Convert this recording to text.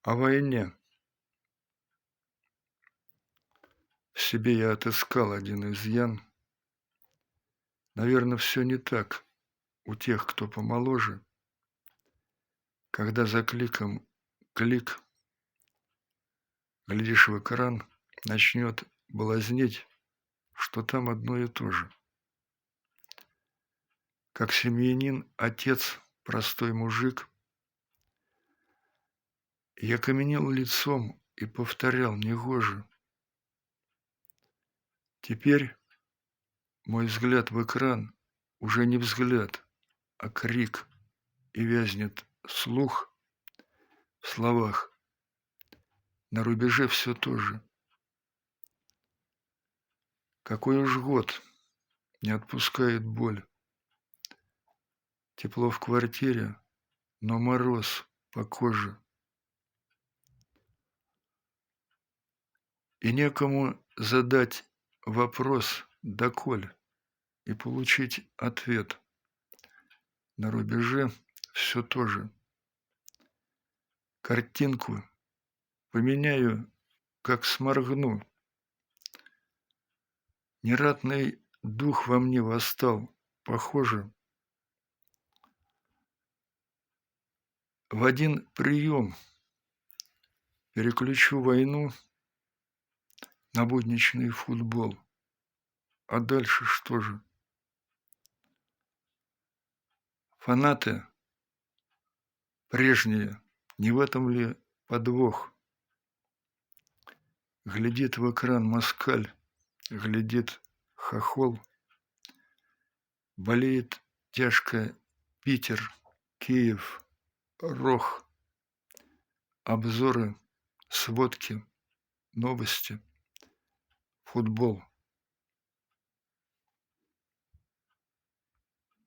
О войне. В себе я отыскал один изъян. Наверно, всё не так у тех, кто помоложе. Когда за кликом клик, глядишь в экран, начнёт блазнить, что там одно и то же. Как семьянин, отец, простой мужик. Я каменел лицом и повторял: "Негоже". Теперь мой взгляд в экран уже не взгляд, а крик, и вязнет слух в словах. На рубеже всё то же. Какой уж год, не отпускает боль. Тепло в квартире, но мороз по коже. И некому задать вопрос: "Доколе?" И получить ответ. На рубеже всё то же. Картинку поменяю, как сморгну. Нератный дух во мне восстал, похоже. В один прием переключу войну на будничный футбол. А дальше что же? Фанаты прежние, не в этом ли подвох? Глядит в экран москаль, глядит хохол. Болеет тяжко Питер, Киев, Рох. Обзоры, сводки, новости, футбол.